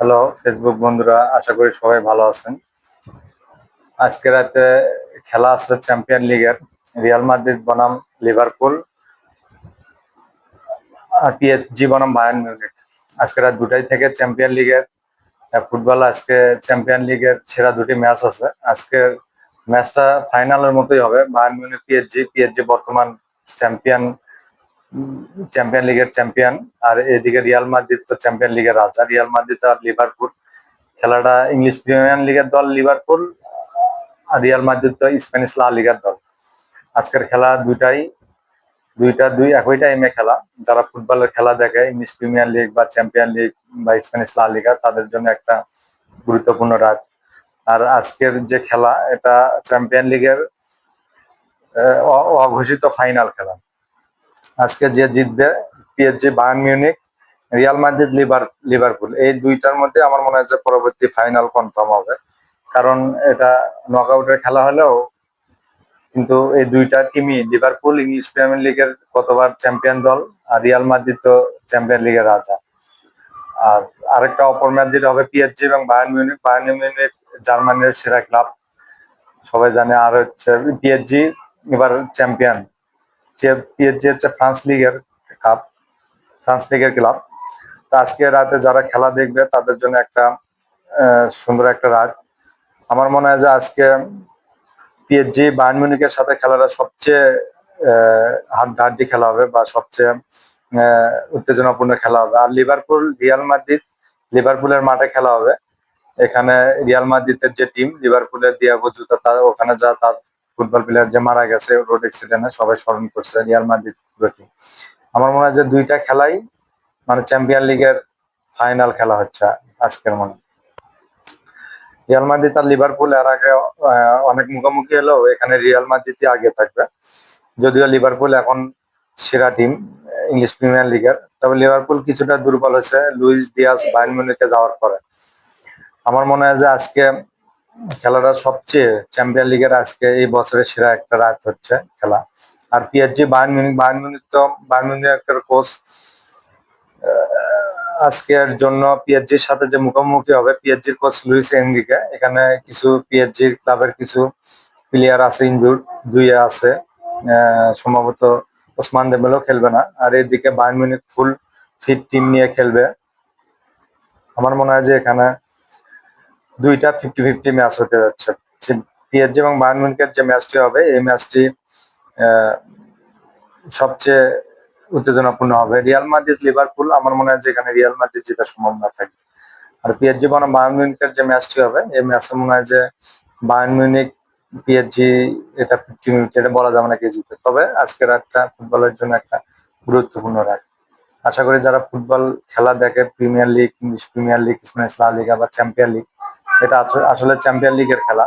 Hello Facebook বন্ধুরা, আশা করি সবাই ভালো আছেন। আজকে রাতে খেলা আছে চ্যাম্পিয়ন লিগের। রিয়াল মাদ্রিদ বনাম লিভারপুল আর পিএসজি বনাম বায়ার্ন মিউনিখ। আজকে রাত 2টায় থেকে চ্যাম্পিয়ন লিগের ফুটবল। আজকে চ্যাম্পিয়ন লিগের সেরা দুটি ম্যাচ আছে। আজকের ম্যাচটা ফাইনালের মতোই হবে। বায়ার্ন মিউনিখ পিএসজি বর্তমান চ্যাম্পিয়ন, চ্যাম্পিয়ন লিগের চ্যাম্পিয়ন। আর এদিকে রিয়াল মাদ্রিদ তো চ্যাম্পিয়ন লিগের রাজা। রিয়াল মাদ্রিদ আর লিভারপুল খেলাটা ইংলিশ প্রিমিয়ার লিগের দল লিভারপুল, আর রিয়াল মাদ্রিদ তো স্প্যানিশ লা লিগার দল। আজকের খেলা দুই একই টাইমে খেলা। যারা ফুটবলের খেলা দেখে ইংলিশ প্রিমিয়ার লিগ বা চ্যাম্পিয়ন লিগ বা স্প্যানিশ লা লিগা, তাদের জন্য একটা গুরুত্বপূর্ণ রাত। আর আজকের যে খেলা, এটা চ্যাম্পিয়ন লিগের অঘোষিত ফাইনাল খেলা। আজকে যে জিতবে, PSG Bayern Munich, Real Madrid Liverpool, এই দুইটার মধ্যে আমার মনে হয় যে পরবর্তী ফাইনাল কনফার্ম হবে। কারণ এটা নকআউটের খেলা হলেও কিন্তু এই দুইটা টিমই, লিভারপুল ইংলিশ প্রিমিয়ার লিগের কতবার চ্যাম্পিয়ন দল, আর রিয়াল মাদ্রিদ তো চ্যাম্পিয়ন লিগের রাজা। আর আরেকটা অপর ম্যাচ যেটা হবে পিএসজি এবং বায়ার্ন মিউনিখ। বায়ার্ন মিউনিখ জার্মানির সেরা ক্লাব, সবাই জানে। আর হচ্ছে পিএসজি এবার চ্যাম্পিয়ন। পিএসজি হচ্ছে ফ্রান্স লিগের কাপ, ফ্রান্স লিগের ক্লাব। তো আজকে রাতে যারা খেলা দেখবে তাদের জন্য একটা সুন্দর একটা রাত। আমার মনে হয় যে আজকে পিএসজি বায়ার্ন মিউনিখের সাথে খেলাটা সবচেয়ে হাড্ডাহাড্ডি খেলা হবে, বা সবচেয়ে উত্তেজনাপূর্ণ খেলা হবে। আর লিভারপুল রিয়াল মাদ্রিদ, লিভারপুলের মাঠে খেলা হবে। এখানে রিয়াল মাদ্রিদের যে টিম, লিভারপুলের দিয়াগো জুতা, তার ওখানে তার ফুটবল প্লেয়ার যে মারা গেছে রোড অ্যাক্সিডেন্টে, সবাই স্মরণ করছে রিয়াল মাদ্রিদ পুরো টিম। আমার মনে হয় যে দুইটা খেলাই মানে চ্যাম্পিয়ন লিগের ফাইনাল খেলা হচ্ছে আজকের মনে। রিয়াল মাদ্রিদ আর লিভারপুল এর আগে অনেক মুখোমুখি হলেও এখানে রিয়াল মাদ্রিদই আগে থাকবে। যদিও লিভারপুল এখন সেরা টিম ইংলিশ প্রিমিয়ার লিগের, তবে লিভারপুল কিছুটা দুর্বল হয়েছে লুইস দিয়াজ বায়ার্ন মিউনিখে যাওয়ার পরে। আমার মনে হয় যে আজকে খেলাটা সবচেয়ে চ্যাম্পিয়ন লিগের আজকে এই বছরের সেরা একটা রাত হচ্ছে খেলা। আর পিএসজি বায়ার্ন মিউনিখ, বায়ার্ন মিউনিখের কোচ আজকের জন্য পিএসজির সাথে যে মুখোমুখি হবে, পিএসজির কোচ লুইস এনরিকে। এখানে কিছু পিএসজির ক্লাবের কিছু প্লেয়ার আছে ইনজুর, দুইয়ে আছে সম্ভবত ওসমান দেম্বেলেও খেলবে না। আর এদিকে Bayern Munich full fit team নিয়ে খেলবে। আমার মনে হয় যে এখানে দুইটা 50-50 ম্যাচ হতে যাচ্ছে। পিএসজি এবং বায়ার্ন মিউনিখের যে ম্যাচটি হবে, এই ম্যাচটি সবচেয়ে উত্তেজনাপূর্ণ হবে। রিয়াল মাদ্রিদ লিভারপুল, আমার মনে হয় যে এখানে রিয়াল মাদ্রিদ জেতার সম্ভাবনা থাকবে। আর পিএসজি বনাম বায়ার্ন মিউনিখের যে ম্যাচটি হবে, এই ম্যাচে মনে হয় যে বায়ার্ন মিউনিখ পিএসজি, এটা 50-50, এটা বলা যাবে না কে জিতবে। তবে আজকের একটা ফুটবলের জন্য একটা গুরুত্বপূর্ণ রাত। আশা করি যারা ফুটবল খেলা দেখে, premier league, English premier league, Spanish লা লিগা বা চ্যাম্পিয়ন লিগ, এটা আসলে চ্যাম্পিয়ন লিগের খেলা।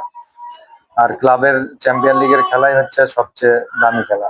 আর ক্লাবের চ্যাম্পিয়ন লিগের খেলাই হচ্ছে সবচেয়ে দামি খেলা।